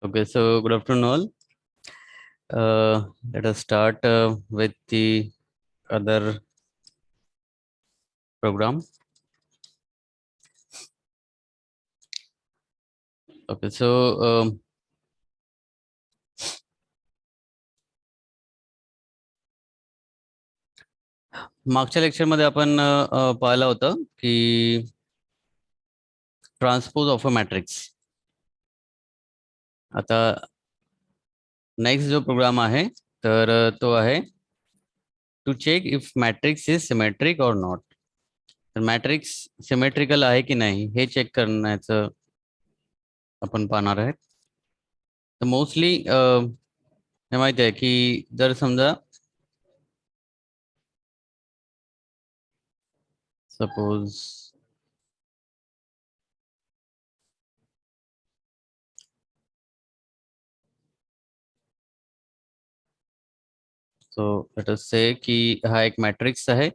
Okay, so good afternoon all. Let us start with the other program. Okay, so मागच्या लेक्चरमध्ये आपण पाहिलं होतं की ट्रान्सपोज ऑफ अ मॅट्रिक्स. आता नेक्स्ट जो प्रोग्राम आहे तर तो आहे to check if matrix is symmetric और नॉट. तर मॅट्रिक्स सिमेट्रिकल आहे की नाही हे चेक करण्याचं आपण पाहणार आहे. तर मोस्टली हे माहिती आहे की जर समजा सपोज सो लेट अस से की हा एक मॅट्रिक्स आहे,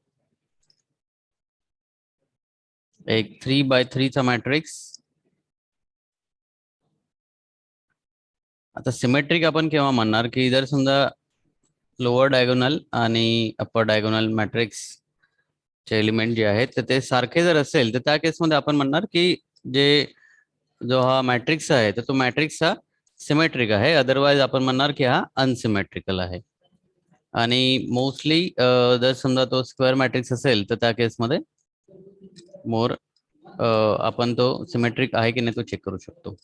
एक 3x3 चा मॅट्रिक्स. आता सिमेट्रिक आपण केव्हा म्हणणार की जर समजा लोअर डायगोनल आणि अप्पर डायगोनल मॅट्रिक्स चे एलिमेंट जे आहेत तर ते सारखे जर असेल तर त्या केसमध्ये आपण म्हणणार की जो हा मॅट्रिक्स आहे तर तो मॅट्रिक्स हा सिमेट्रिक आहे. अदरवाइज आपण म्हणणार की हा अनसिमेट्रिकल आहे. आणि मोस्टली जर समजा तो स्क्वेअर मॅट्रिक्स असेल तर त्या केसमध्ये मोर आपण तो सिमेट्रिक आहे की नाही तो चेक करू शकतो.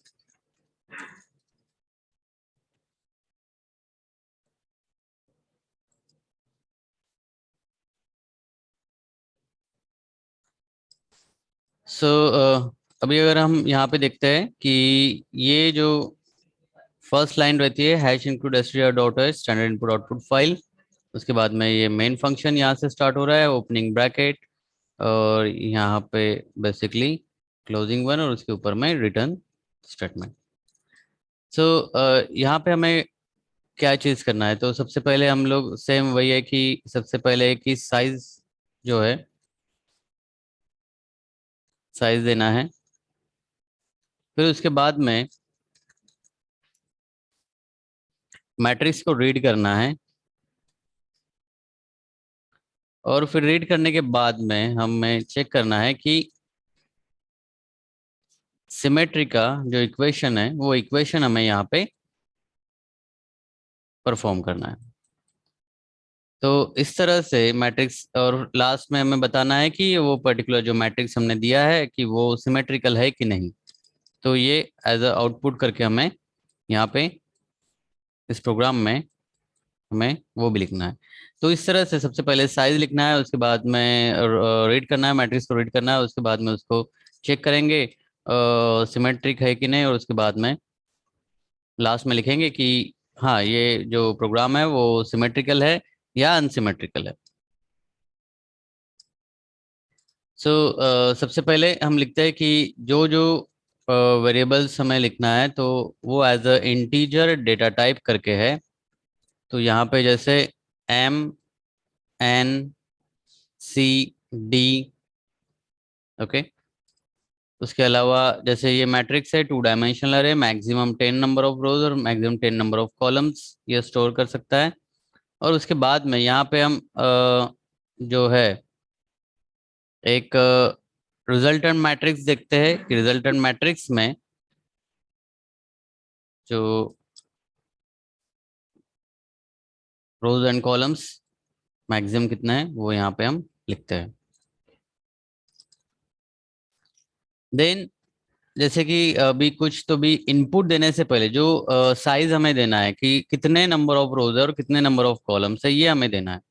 सो अभी अगर हम यहाँ पे देखते हैं कि ये जो फर्स्ट लाइन रहती है हैश इंक्लूड str डॉट है स्टैंडर्ड इनपुट आउटपुट फाइल. उसके बाद में ये मेन फंक्शन यहाँ से स्टार्ट हो रहा है, ओपनिंग ब्रैकेट और यहाँ पे बेसिकली क्लोजिंग वन और उसके ऊपर में रिटर्न स्टेटमेंट. सो यहाँ पे हमें क्या चीज़ करना है. तो सबसे पहले हम लोग सेम वही है कि सबसे पहले कि साइज जो है साइज देना है. फिर उसके बाद में मैट्रिक्स को रीड करना है और फिर रीड करने के बाद में हमें चेक करना है कि सिमेट्री का जो इक्वेशन है वो इक्वेशन हमें यहाँ पे परफॉर्म करना है. तो इस तरह से मैट्रिक्स और लास्ट में हमें बताना है कि वो पर्टिकुलर जो मैट्रिक्स हमने दिया है कि वो सिमेट्रिकल है कि नहीं. तो ये एज अ आउटपुट करके हमें यहाँ पे इस प्रोग्राम में हमें वो भी लिखना है. तो इस तरह से सबसे पहले साइज लिखना है, उसके बाद में रीड करना है, मैट्रिक्स को रीड करना है, उसके बाद में उसको चेक करेंगे सिमेट्रिक है कि नहीं और उसके बाद में लास्ट में लिखेंगे कि हाँ ये जो प्रोग्राम है वो सिमेट्रिकल है या अनसिमेट्रिकल है. सो सबसे पहले हम लिखते हैं कि जो जो वेरिएबल्स हमें लिखना है तो वो as a integer data type करके है. तो यहाँ पे जैसे M N C D. Okay. उसके अलावा जैसे ये मैट्रिक्स है 2 डायमेंशनल अरे, मैक्सिमम 10 नंबर ऑफ रोज और मैक्सिमम 10 नंबर ऑफ कॉलम्स ये स्टोर कर सकता है. और उसके बाद में यहाँ पे हम जो है एक रिजल्टेंट मैट्रिक्स देखते हैं कि रिजल्टेंट मैट्रिक्स में जो रोज एंड कॉलम्स मैक्सिमम कितना है वो यहाँ पे हम लिखते हैं. देन जैसे कि अभी कुछ तो भी इनपुट देने से पहले जो साइज हमें देना है कि कितने नंबर ऑफ रोज है और कितने नंबर ऑफ कॉलम्स है ये हमें देना है.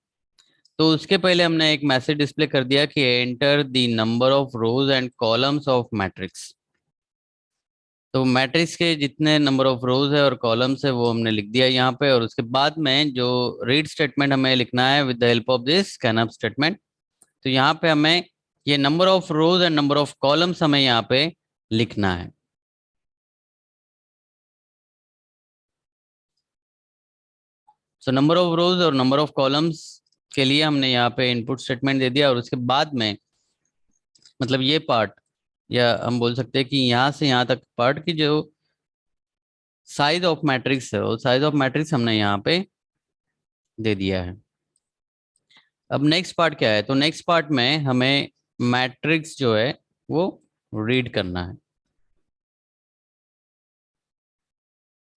तो उसके पहले हमने एक मैसेज डिस्प्ले कर दिया कि enter the number of rose and columns of matrix. तो मैट्रिक्स के जितने नंबर ऑफ रोज है और कॉलम्स है वो हमने लिख दिया यहाँ पे. और उसके बाद में जो रीड स्टेटमेंट हमें लिखना है with the help of this scanf statement. तो यहाँ पे हमें ये number of rose and number of columns हमें यहाँ पे लिखना है. सो नंबर ऑफ रोज और नंबर ऑफ कॉलम्स के लिए हमने यहाँ पे इनपुट स्टेटमेंट दे दिया. और उसके बाद में मतलब ये पार्ट या हम बोल सकते हैं कि यहाँ से यहाँ तक पार्ट की जो साइज ऑफ मैट्रिक्स है, वो साइज ऑफ मैट्रिक्स हमने यहाँ पे दे दिया है। अब नेक्स्ट पार्ट क्या है, तो नेक्स्ट पार्ट में हमें मैट्रिक्स जो है वो रीड करना है।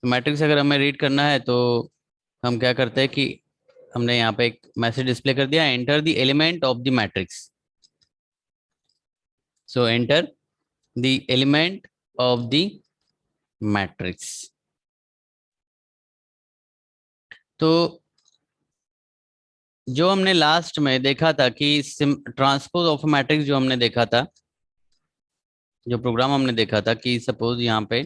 तो मैट्रिक्स अगर हमें रीड करना है तो हम क्या करते हैं कि हमने यहाँ पे एक मैसेज डिस्प्ले कर दिया, enter the element of the matrix. So enter the element of the matrix. तो जो हमने लास्ट में देखा था कि ट्रांसपोज ऑफ मैट्रिक्स जो हमने देखा था, जो प्रोग्राम हमने देखा था कि सपोज यहाँ पे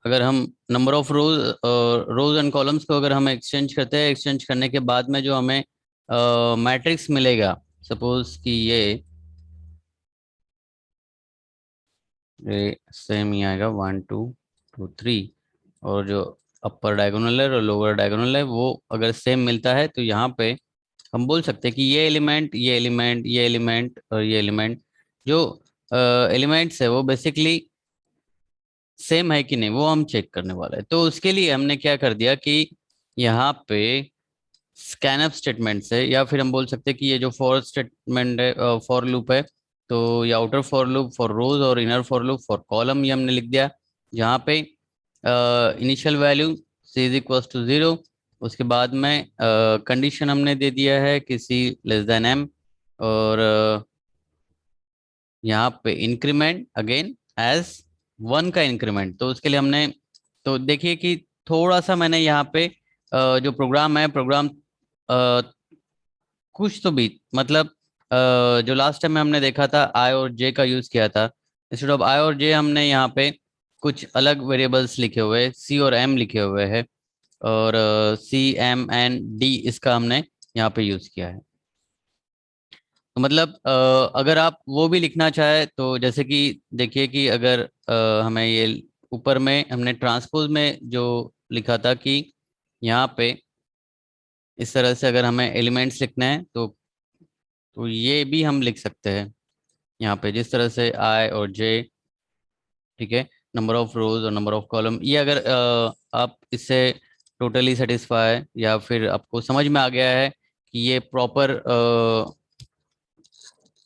अगर हम number of rose and columns को अगर हम एक्सचेंज करते हैं, एक्सचेंज करने के बाद में जो हमें मैट्रिक्स मिलेगा, सपोज कि ये सेम ही आएगा 1 2 2 3, और जो अपर डायगोनल है और लोअर डायगोनल है वो अगर सेम मिलता है तो यहाँ पे हम बोल सकते हैं कि ये एलिमेंट, ये एलिमेंट, ये एलिमेंट और ये एलिमेंट, जो एलिमेंट्स है वो बेसिकली सेम है कि नहीं वो हम चेक करने वाले हैं। तो उसके लिए हमने क्या कर दिया कि यहाँ पे स्कैनफ स्टेटमेंट से, या फिर हम बोल सकते हैं कि ये जो फॉर स्टेटमेंट है, फॉर लूप है, तो ये outer for loop for rows और inner for loop for column, ये हमने लिख दिया। जहाँ पे initial value C is equal to 0, उसके बाद में कंडीशन हमने दे दिया है कि सी लेस देन एम, और यहाँ पे इंक्रीमेंट अगेन एज 1 का इंक्रीमेंट। तो उसके लिए हमने, तो देखिए कि थोड़ा सा मैंने यहाँ पे जो प्रोग्राम है, प्रोग्राम कुछ तो भी मतलब जो लास्ट टाइम में हमने देखा था आई और जे का यूज किया था, इंस्टेड ऑफ आई और जे हमने यहाँ पे कुछ अलग वेरिएबल्स लिखे हुए, सी और एम लिखे हुए हैं, और सी एम एन डी इसका हमने यहाँ पे यूज किया है। तो मतलब अगर आप वो भी लिखना चाहे तो जैसे कि देखिए कि अगर हमें ये ऊपर में हमने ट्रांसपोज में जो लिखा था कि यहाँ पे इस तरह से अगर हमें एलिमेंट्स लिखना है तो ये भी हम लिख सकते हैं यहाँ पे जिस तरह से आई और जे, ठीक है, नंबर ऑफ रोज और नंबर ऑफ कॉलम। ये अगर आप इससे टोटली सेटिस्फाई या फिर आपको समझ में आ गया है कि ये प्रॉपर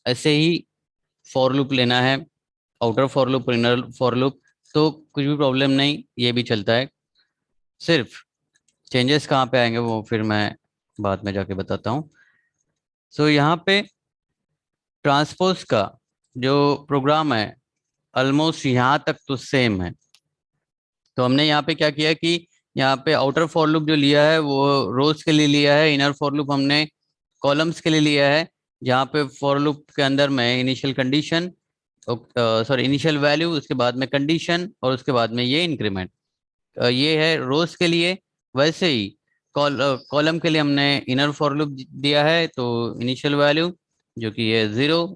ऐसे ही फॉर लूप लेना है, outer for loop, inner for loop, तो कुछ भी प्रॉब्लम नहीं, ये भी चलता है। सिर्फ चेंजेस कहाँ पे आएंगे वो फिर मैं बाद में जाके बताता हूँ। सो यहाँ पे ट्रांसपोज का जो प्रोग्राम है ऑलमोस्ट यहाँ तक तो सेम है। तो हमने यहाँ पे क्या किया कि यहाँ पे आउटर फॉर लूप जो लिया है वो रोज के लिए लिया है, इनर फॉर लूप हमने कॉलम्स के लिए लिया है। जहाँ पे फॉर लूप के अंदर में initial condition, sorry initial value, उसके बाद में कंडीशन और उसके बाद में ये इंक्रीमेंट, ये है रोज के लिए। वैसे ही कॉलम के लिए हमने इनर फॉर लूप दिया है, तो इनिशियल वैल्यू जो कि ये 0,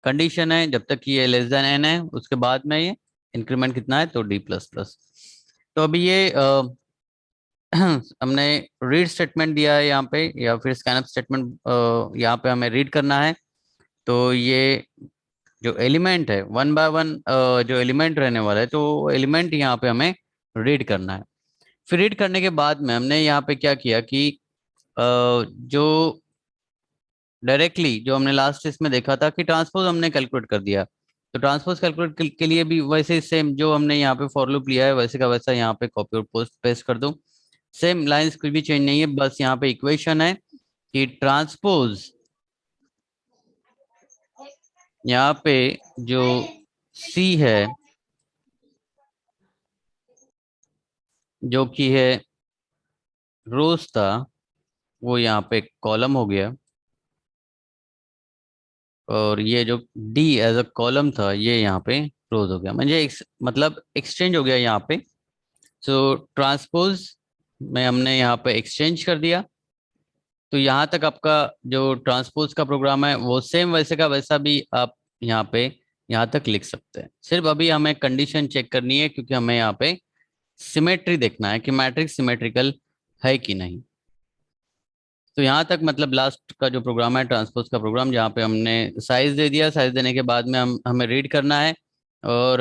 कंडीशन है जब तक कि ये लेस देन एन है, उसके बाद में ये इंक्रीमेंट कितना है तो डी प्लस प्लस। तो अभी ये हमने रीड स्टेटमेंट दिया है यहाँ पे, या फिर स्कैनअप स्टेटमेंट यहाँ पे हमें रीड करना है। तो ये जो एलिमेंट है वन बाय वन जो एलिमेंट रहने वाला है, तो एलिमेंट यहाँ पे हमें रीड करना है। फिर रीड करने के बाद में हमने यहाँ पे क्या किया कि जो डायरेक्टली जो हमने लास्ट इसमें देखा था कि ट्रांसपोज हमने कैलकुलेट कर दिया, तो ट्रांसपोज कैलकुलेट के लिए भी वैसे सेम जो हमने यहाँ पे फॉर लूप लिया है वैसे का वैसा यहाँ पे कॉपी और पोस्ट पेस्ट कर दो। सेम लाइंस कुछ भी चेंज नहीं है, बस यहाँ पे इक्वेशन है कि ट्रांसपोज यहाँ पे जो सी है जो कि है रोज था, वो यहाँ पे कॉलम हो गया, और ये जो डी एज अ कॉलम था ये यहाँ पे रोज हो गया, मुझे मतलब एक्सचेंज हो गया यहाँ पे। सो ट्रांसपोज में हमने यहाँ पे एक्सचेंज कर दिया। तो यहाँ तक आपका जो ट्रांसपोज का प्रोग्राम है वो सेम वैसे का वैसा भी आप यहाँ पे यहाँ तक लिख सकते हैं। सिर्फ अभी हमें कंडीशन चेक करनी है क्योंकि हमें यहाँ पे सिमेट्री देखना है कि मैट्रिक्स सिमेट्रिकल है कि नहीं। तो यहाँ तक मतलब लास्ट का जो प्रोग्राम है ट्रांसपोज का प्रोग्राम, जहाँ पे हमने साइज दे दिया, साइज देने के बाद में हमें रीड करना है, और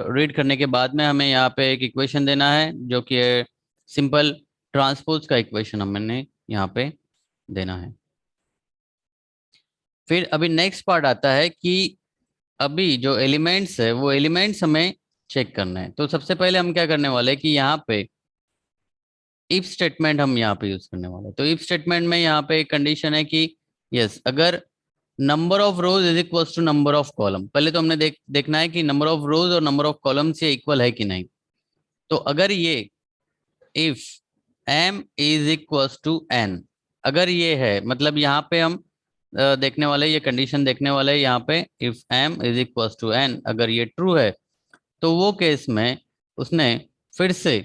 रीड करने के बाद में हमें यहाँ पे एक इक्वेशन देना है जो कि है सिंपल ट्रांसपोज का इक्वेशन हमने यहाँ पे देना है। फिर अभी नेक्स्ट पार्ट आता है कि अभी जो एलिमेंट्स है वो एलिमेंट्स हमें चेक करना है। तो सबसे पहले हम क्या करने वाले हैं कि यहाँ पे इफ स्टेटमेंट हम यहाँ पे यूज करने वाले हैं। तो इफ स्टेटमेंट में यहाँ पे एक कंडीशन है कि यस, अगर number of rows is equal to number of column, पहले तो हमने देखना है कि नंबर ऑफ रोज और नंबर ऑफ कॉलम्स ये इक्वल है कि नहीं। तो अगर ये if m is equal to n, अगर ये है मतलब यहाँ पे हम देखने वाले, ये कंडीशन देखने वाले यहाँ पे if m is equal to n, अगर ये ट्रू है तो वो केस में उसने फिर से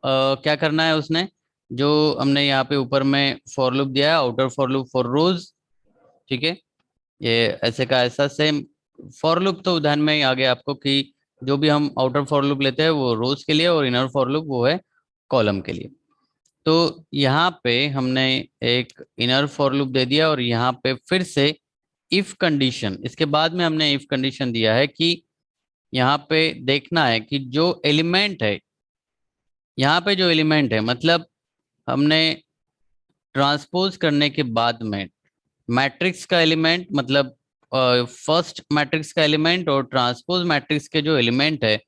क्या करना है, उसने जो हमने यहाँ पे ऊपर में फॉर लूप दिया है, आउटर फॉर लूप फॉर रोज, ठीक है, ये ऐसे का ऐसा सेम फॉर लूप तो ध्यान में ही आ गया आपको कि जो भी हम आउटर फॉर लूप लेते हैं वो रोज के लिए और इनर फॉर लूप वो है कॉलम के लिए। तो यहाँ पे हमने एक इनर फॉर लूप दे दिया और यहाँ पे फिर से इफ कंडीशन, इसके बाद में हमने इफ कंडीशन दिया है कि यहाँ पे देखना है कि जो एलिमेंट है, यहाँ पे जो एलिमेंट है मतलब हमने ट्रांसपोज करने के बाद में मैट्रिक्स का एलिमेंट, मतलब फर्स्ट मैट्रिक्स का एलिमेंट और ट्रांसपोज मैट्रिक्स के जो एलिमेंट है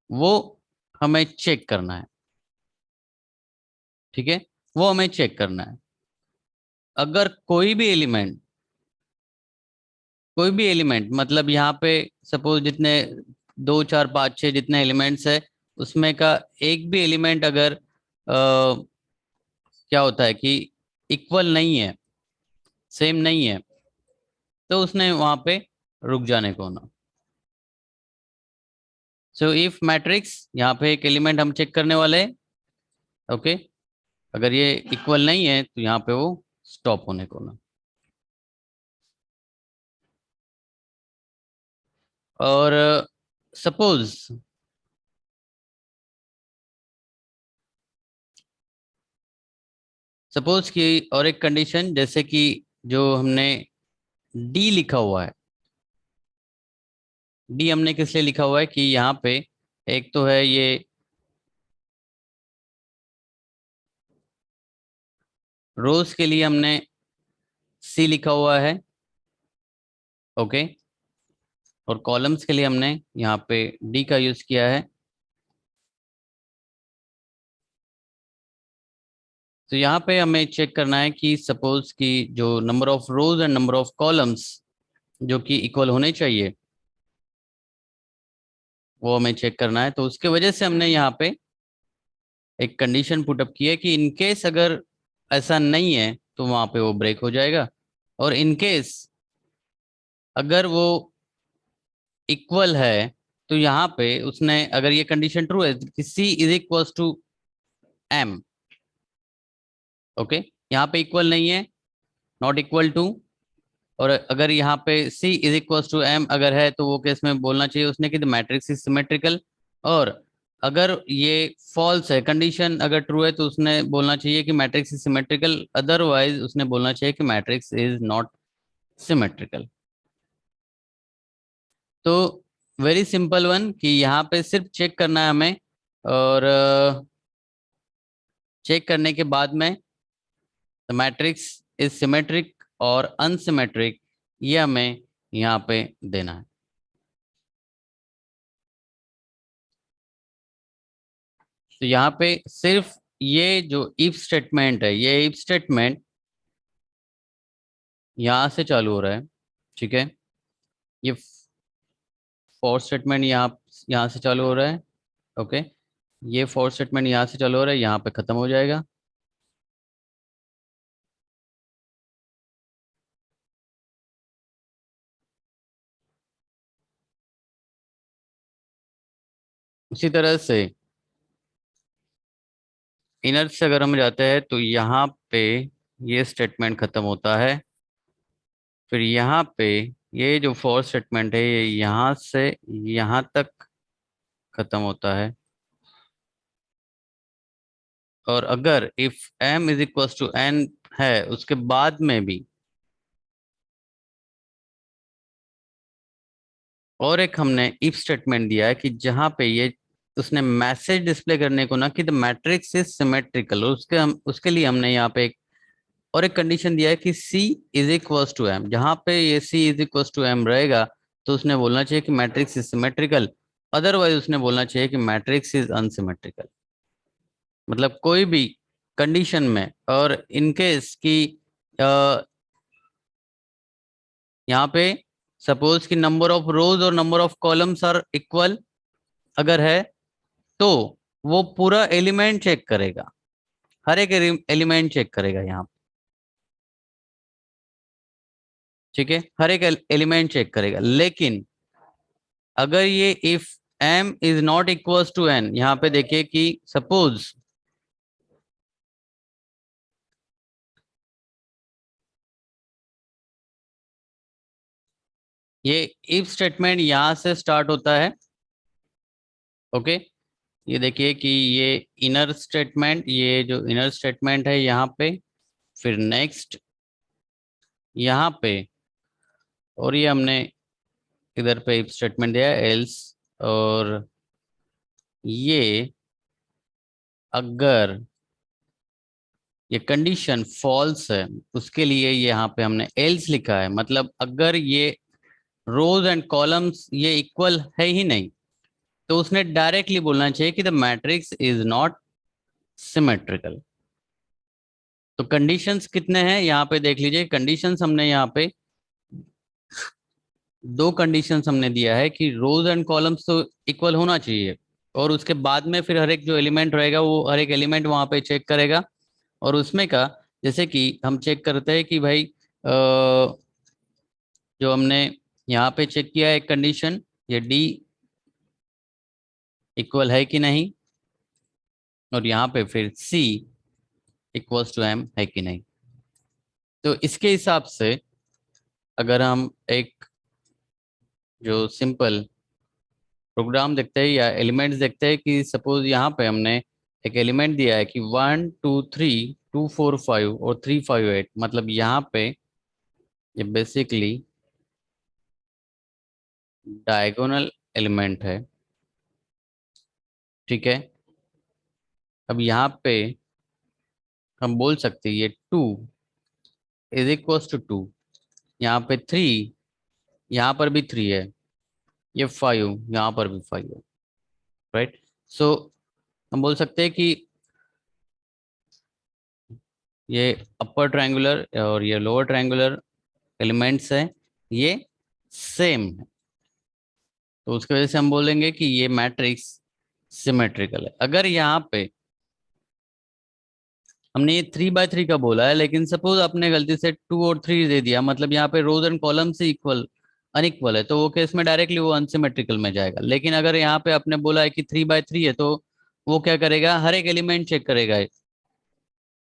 वो हमें चेक करना है, ठीक है, वो हमें चेक करना है। अगर कोई भी एलिमेंट मतलब यहाँ पे सपोज जितने 2 4 5 6 जितने एलिमेंट्स है उसमें का एक भी एलिमेंट अगर क्या होता है कि इक्वल नहीं है, सेम नहीं है, तो उसने वहां पे रुक जाने को ना। सो इफ मैट्रिक्स, यहाँ पे एक एलिमेंट हम चेक करने वाले हैं, ओके, अगर ये इक्वल नहीं है तो यहाँ पे वो स्टॉप होने को ना। और सपोज सपोज कि और एक कंडीशन, जैसे कि जो हमने डी लिखा हुआ है, डी हमने किस लिए लिखा हुआ है कि यहाँ पे एक तो है ये रोज के लिए हमने सी लिखा हुआ है, ओके, और कॉलम्स के लिए हमने यहाँ पे डी का यूज किया है। तो यहाँ पे हमें चेक करना है कि सपोज कि जो number of rose and number of columns जो कि इक्वल होने चाहिए वो हमें चेक करना है। तो उसके वजह से हमने यहाँ पे एक कंडीशन पुटअप की है कि इनकेस अगर ऐसा नहीं है तो वहां पे वो ब्रेक हो जाएगा, और इनकेस अगर वो इक्वल है तो यहाँ पे उसने, अगर ये कंडीशन ट्रू है कि C is equal to M, okay, यहाँ पे इक्वल नहीं है, नॉट इक्वल टू, और अगर यहाँ पे सी इज इक्वल टू एम अगर है तो वो केस में बोलना चाहिए उसने कि द मैट्रिक्स इज सिमेट्रिकल। और अगर ये फॉल्स है, कंडीशन अगर ट्रू है तो उसने बोलना चाहिए कि मैट्रिक्स इज सिमेट्रिकल, अदरवाइज उसने बोलना चाहिए कि मैट्रिक्स इज नॉट सिमेट्रिकल। तो वेरी सिंपल वन कि यहाँ पे सिर्फ चेक करना है हमें, और चेक करने के बाद में द मैट्रिक्स इज सिमेट्रिक और अनसिमेट्रिक, ये हमें यहाँ पे देना है। तो यहाँ पे सिर्फ ये जो इफ स्टेटमेंट है, ये इफ स्टेटमेंट यहाँ से चालू हो रहा है, ठीक है, ये फॉर स्टेटमेंट यहाँ यहाँ से चालू हो रहा है, ओके, ये फॉर स्टेटमेंट यहाँ से चालू हो रहा है, यहाँ पे खत्म हो जाएगा। उसी तरह से इनर से अगर हम जाते हैं तो यहाँ पे ये स्टेटमेंट खत्म होता है, फिर यहाँ पे ये जो फॉर स्टेटमेंट है ये यहाँ से यहाँ तक खत्म होता है। और अगर if m is equal to n है उसके बाद में भी। और एक हमने इफ स्टेटमेंट दिया है कि जहां पे ये उसने मैसेज डिस्प्ले करने को ना कि द मैट्रिक्स इज सिमेट्रिकल, उसके लिए हमने यहाँ पे एक और एक कंडीशन दिया है कि C is equals to M. जहां पे ये सी इज इक्वल्स टू एम रहेगा तो उसने बोलना चाहिए कि मैट्रिक्स इज सिमेट्रिकल, अदरवाइज उसने बोलना चाहिए कि मैट्रिक्स इज अनसिमेट्रिकल। मतलब कोई भी कंडीशन में, और इनकेस की यहाँ पे सपोज कि नंबर ऑफ रोज और number of columns are equal अगर है, तो वो पूरा एलिमेंट चेक करेगा, हर एक एलिमेंट चेक करेगा यहाँ। ठीक है, हर एक एलिमेंट चेक करेगा। लेकिन अगर ये if m is not equals to n, यहाँ पे देखिए कि सपोज ये इफ स्टेटमेंट यहाँ से स्टार्ट होता है। ओके, ये देखिए कि ये इनर स्टेटमेंट, ये जो इनर स्टेटमेंट है यहाँ पे, फिर नेक्स्ट यहाँ पे, और ये हमने इधर पे इफ स्टेटमेंट दिया है एल्स। और ये अगर ये कंडीशन फॉल्स है उसके लिए यहाँ पे हमने एल्स लिखा है। मतलब अगर ये रोज एंड कॉलम्स ये इक्वल है ही नहीं, तो उसने डायरेक्टली बोलना चाहिए कि the matrix is not symmetrical. तो कंडीशंस कितने हैं यहाँ पे देख लीजिए। कंडीशंस हमने यहाँ पे दो कंडीशंस हमने दिया है कि रोज एंड कॉलम्स तो इक्वल होना चाहिए, और उसके बाद में फिर हर एक जो एलिमेंट रहेगा वो हर एक एलिमेंट वहाँ पे चेक करेगा। और उसमें का जैसे कि हम चेक करते हैं कि भाई जो हमने यहाँ पे चेक किया है एक कंडीशन, ये डी इक्वल है कि नहीं, और यहाँ पे फिर सी इक्वल्स टू एम है कि नहीं। तो इसके हिसाब से अगर हम एक जो सिंपल प्रोग्राम देखते हैं या एलिमेंट्स देखते हैं कि सपोज यहाँ पे हमने एक एलिमेंट दिया है कि 1 2 3 2 4 5 और 3 5 8, मतलब यहाँ पे ये बेसिकली डायगोनल एलिमेंट है। ठीक है, अब यहाँ पे हम बोल सकते हैं ये 2 इज इक्वल्स टू 2, यहाँ पे 3, यहाँ पर भी 3 है, ये 5, यहाँ पर भी 5 है। राइट, सो हम बोल सकते हैं कि ये अपर ट्रायंगुलर और ये लोअर ट्रायंगुलर एलिमेंट्स हैं, ये सेम है। तो उसकी वजह से हम बोलेंगे कि ये मैट्रिक्स सिमेट्रिकल है। अगर यहाँ पे हमने ये 3 बाय 3 का बोला है, लेकिन सपोज आपने गलती से 2 और 3 दे दिया, मतलब यहाँ पे रोज एंड कॉलम से इक्वल अनइक्वल है, तो वो केस में डायरेक्टली वो अनसिमेट्रिकल में जाएगा। लेकिन अगर यहाँ पे आपने बोला है कि 3 बाय 3 है, तो वो क्या करेगा, हर एक एलिमेंट चेक करेगा।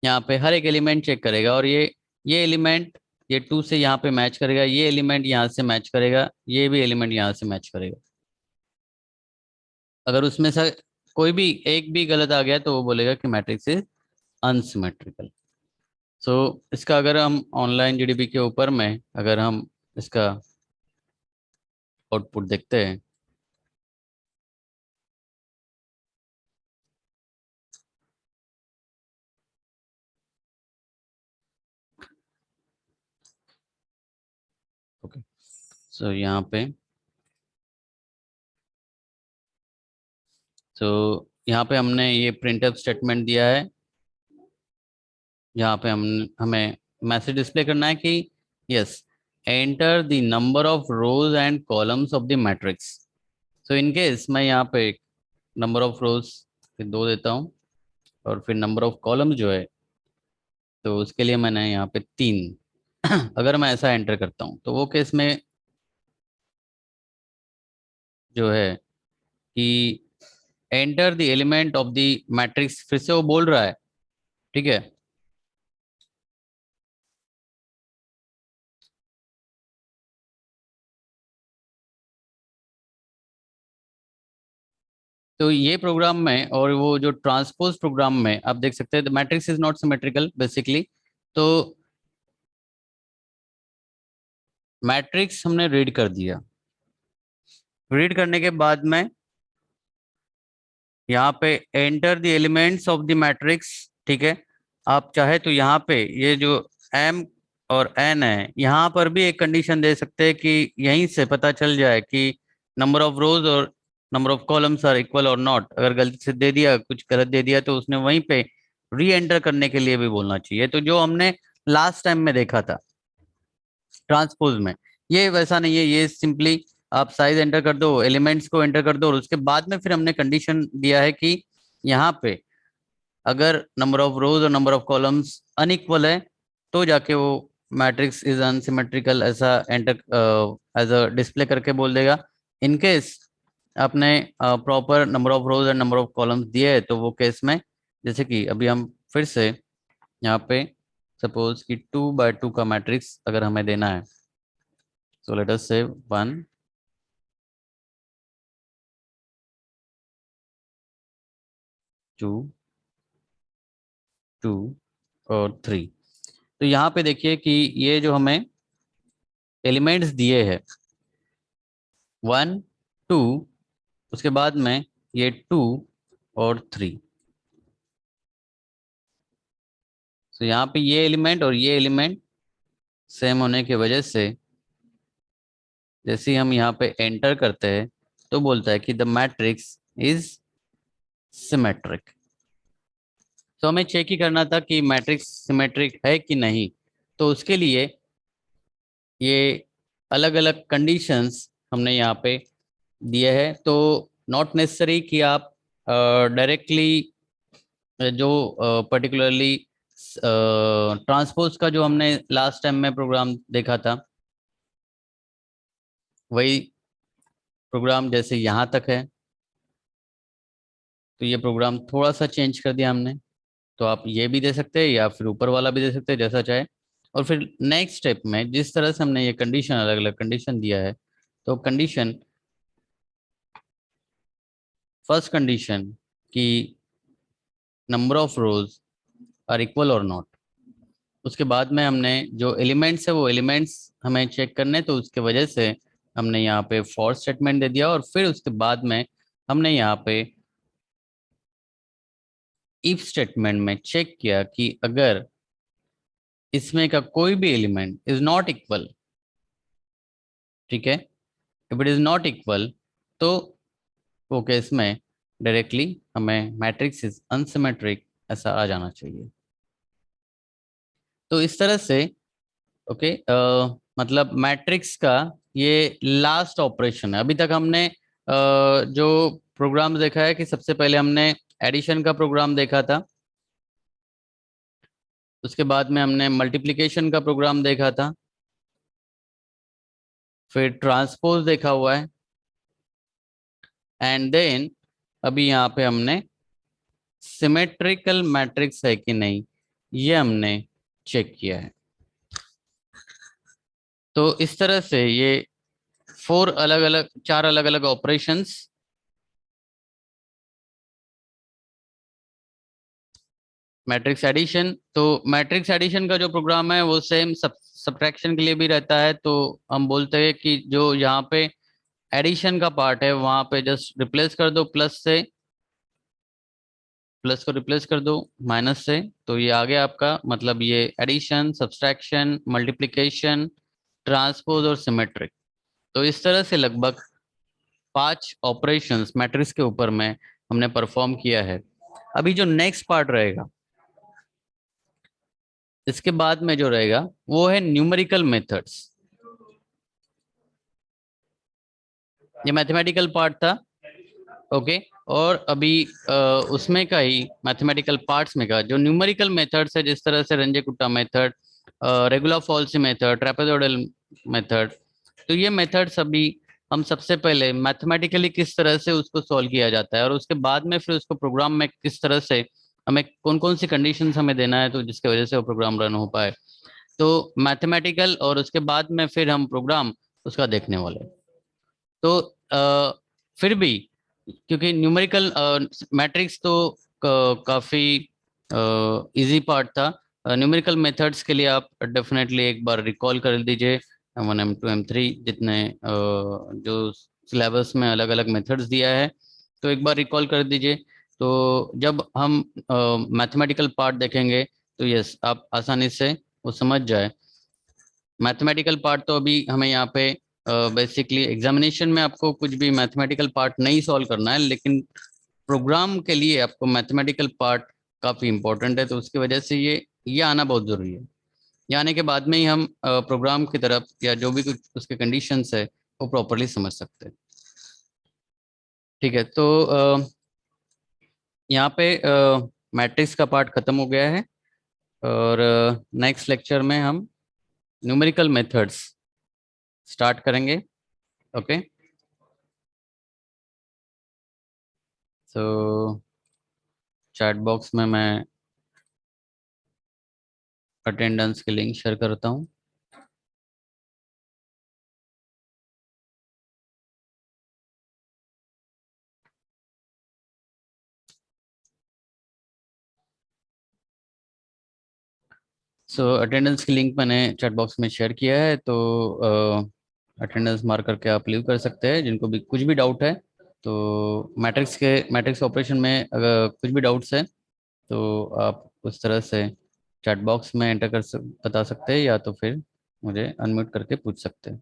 यहाँ पे हर एक एलिमेंट चेक करेगा, और ये एलिमेंट ये 2 से यहाँ पे मैच करेगा, ये एलिमेंट यहाँ से मैच करेगा, ये भी एलिमेंट यहाँ से मैच करेगा। अगर उसमें से कोई भी एक भी गलत आ गया तो वो बोलेगा कि मैट्रिक्स इज अनसिमेट्रिकल। सो इसका अगर हम ऑनलाइन जीडीपी के ऊपर में अगर हम इसका आउटपुट देखते हैं, ओके, सो यहाँ पे सो यहाँ पे हमने ये प्रिंटफ स्टेटमेंट दिया है। यहाँ पे हमें मैसेज डिस्प्ले करना है कि yes, enter the number of rose and columns of the matrix. So in case मैं यहाँ पे नंबर ऑफ रोज फिर 2 देता हूँ, और फिर नंबर ऑफ कॉलम्स जो है तो उसके लिए मैंने यहाँ पे 3 अगर मैं ऐसा एंटर करता हूँ तो वो केस में जो है कि enter the element of the matrix, फिर से वो बोल रहा है। ठीक है, तो ये प्रोग्राम में और वो जो ट्रांसपोज प्रोग्राम में आप देख सकते हैं the matrix is not symmetrical basically. तो मैट्रिक्स हमने रीड कर दिया। रीड करने के बाद में यहाँ पे enter the elements of the matrix, ठीक है। आप चाहे तो यहाँ पे ये जो एम और एन है, यहाँ पर भी एक कंडीशन दे सकते हैं कि यहीं से पता चल जाए कि नंबर ऑफ रोज और number of columns are equal और नॉट। अगर गलती से दे दिया, कुछ गलत दे दिया, तो उसने वहीं पे री एंटर करने के लिए भी बोलना चाहिए। तो जो हमने लास्ट टाइम में देखा था ट्रांसपोज में, ये वैसा नहीं है। ये सिंपली आप साइज एंटर कर दो, एलिमेंट्स को एंटर कर दो, और उसके बाद में फिर हमने कंडीशन दिया है कि यहाँ पे अगर नंबर ऑफ रोज और नंबर ऑफ कॉलम्स अनइक्वल है तो जाके वो मैट्रिक्स इज अनसिमेट्रिकल ऐसा एंटर एज अ डिस्प्ले करके बोल देगा। इन केस आपने proper number of rose and number of columns दिए है, तो वो केस में, जैसे कि अभी हम फिर से यहाँ पे सपोज कि 2 by 2 का मैट्रिक्स अगर हमें देना है, so let us say 1 2 2 और 3। तो यहाँ पे देखिए कि ये जो हमें एलिमेंट्स दिए हैं 1 2, उसके बाद में ये 2 और 3। तो यहाँ पे ये एलिमेंट और ये एलिमेंट सेम होने की वजह से जैसे ही हम यहाँ पे एंटर करते हैं तो बोलता है कि द मैट्रिक्स इज सिमेट्रिक। तो हमें चेक ही करना था कि मैट्रिक्स सिमेट्रिक है कि नहीं। तो उसके लिए ये अलग अलग कंडीशंस हमने यहाँ पे दिए हैं। तो नॉट नेसेसरी कि आप डायरेक्टली जो पर्टिकुलरली ट्रांसपोज का जो हमने लास्ट टाइम में प्रोग्राम देखा था, वही प्रोग्राम जैसे यहाँ तक है। तो ये प्रोग्राम थोड़ा सा चेंज कर दिया हमने। तो आप ये भी दे सकते हैं या फिर ऊपर वाला भी दे सकते हैं, जैसा चाहे। और फिर नेक्स्ट स्टेप में जिस तरह से हमने ये कंडीशन, अलग अलग कंडीशन दिया है, तो कंडीशन, फर्स्ट कंडीशन कि number of rows are equal और नॉट। उसके बाद में हमने जो एलिमेंट्स है वो एलिमेंट्स हमें चेक करने, तो उसके वजह से हमने यहाँ पे फॉर स्टेटमेंट दे दिया। और फिर उसके बाद में हमने यहाँ पे इफ स्टेटमेंट में चेक किया कि अगर इसमें का कोई भी एलिमेंट इज नॉट इक्वल, ठीक है, if it is not equal, तो वो केस में डायरेक्टली हमें मैट्रिक्स इज अनसिमेट्रिक ऐसा आ जाना चाहिए। तो इस तरह से ओके, मतलब मैट्रिक्स का ये लास्ट ऑपरेशन है। अभी तक हमने जो प्रोग्राम देखा है कि सबसे पहले हमने एडिशन का प्रोग्राम देखा था, उसके बाद में हमने मल्टीप्लिकेशन का प्रोग्राम देखा था, फिर ट्रांसपोज देखा हुआ है, एंड देन अभी यहाँ पे हमने सिमेट्रिकल मैट्रिक्स है कि नहीं ये हमने चेक किया है। तो इस तरह से ये चार अलग अलग ऑपरेशंस, मैट्रिक्स एडिशन। तो मैट्रिक्स एडिशन का जो प्रोग्राम है वो सेम सब्ट्रैक्शन के लिए भी रहता है। तो हम बोलते हैं कि जो यहाँ पे एडिशन का पार्ट है वहां पे जस्ट रिप्लेस कर दो प्लस से, प्लस को रिप्लेस कर दो माइनस से। तो ये आ गया आपका, मतलब ये एडिशन, सब्सट्रैक्शन, मल्टीप्लिकेशन, ट्रांसपोज और सिमेट्रिक। तो इस तरह से लगभग 5 ऑपरेशंस मैट्रिक्स के ऊपर में हमने परफॉर्म किया है। अभी जो नेक्स्ट पार्ट रहेगा, इसके बाद में जो रहेगा वो है न्यूमेरिकल मेथड्स। ये मैथमेटिकल पार्ट था, ओके। और अभी उसमें का ही मैथमेटिकल पार्ट्स में का जो न्यूमेरिकल मेथड्स है, जिस तरह से Runge Kutta method, regula falsi method, trapezoidal method, तो ये मेथड्स अभी हम सबसे पहले मैथमेटिकली किस तरह से उसको सॉल्व किया जाता है, और उसके बाद में फिर उसको प्रोग्राम में किस तरह से हमें कौन कौन सी कंडीशंस हमें देना है तो जिसकी वजह से वो प्रोग्राम रन हो पाए। तो मैथमेटिकल और उसके बाद में फिर हम प्रोग्राम उसका देखने वाले हैं। तो फिर भी क्योंकि न्यूमेरिकल मैट्रिक्स तो काफ़ी इजी पार्ट था, न्यूमेरिकल मेथड्स के लिए आप डेफिनेटली एक बार रिकॉल कर लीजिए M1 M2 M3 जितने जो सिलेबस में अलग अलग मेथड्स दिया है, तो एक बार रिकॉल कर दीजिए। तो जब हम मैथमेटिकल पार्ट देखेंगे तो यस आप आसानी से वो समझ जाए। मैथमेटिकल पार्ट तो अभी हमें यहाँ पे बेसिकली एग्जामिनेशन में आपको कुछ भी मैथमेटिकल पार्ट नहीं सॉल्व करना है, लेकिन प्रोग्राम के लिए आपको मैथमेटिकल पार्ट काफ़ी इंपॉर्टेंट है, तो उसकी वजह से ये आना बहुत ज़रूरी है। ये आने के बाद में ही हम प्रोग्राम की तरफ या जो भी कुछ उसके कंडीशंस है वो प्रॉपरली समझ सकते हैं। ठीक है, तो यहाँ पे मैट्रिक्स का पार्ट खत्म हो गया है, और नेक्स्ट लेक्चर में हम न्यूमेरिकल मेथड्स स्टार्ट करेंगे। ओके, सो चैट बॉक्स में मैं अटेंडेंस की लिंक शेयर करता हूँ। सो अटेंडेंस की लिंक मैंने चैट बॉक्स में शेयर किया है, तो अटेंडेंस मार्क करके आप लीव कर सकते हैं जिनको भी कुछ भी डाउट है। तो मैट्रिक्स ऑपरेशन में अगर कुछ भी डाउट्स है तो आप उस तरह से चैट बॉक्स में एंटर बता सकते हैं, या तो फिर मुझे अनम्यूट करके पूछ सकते हैं।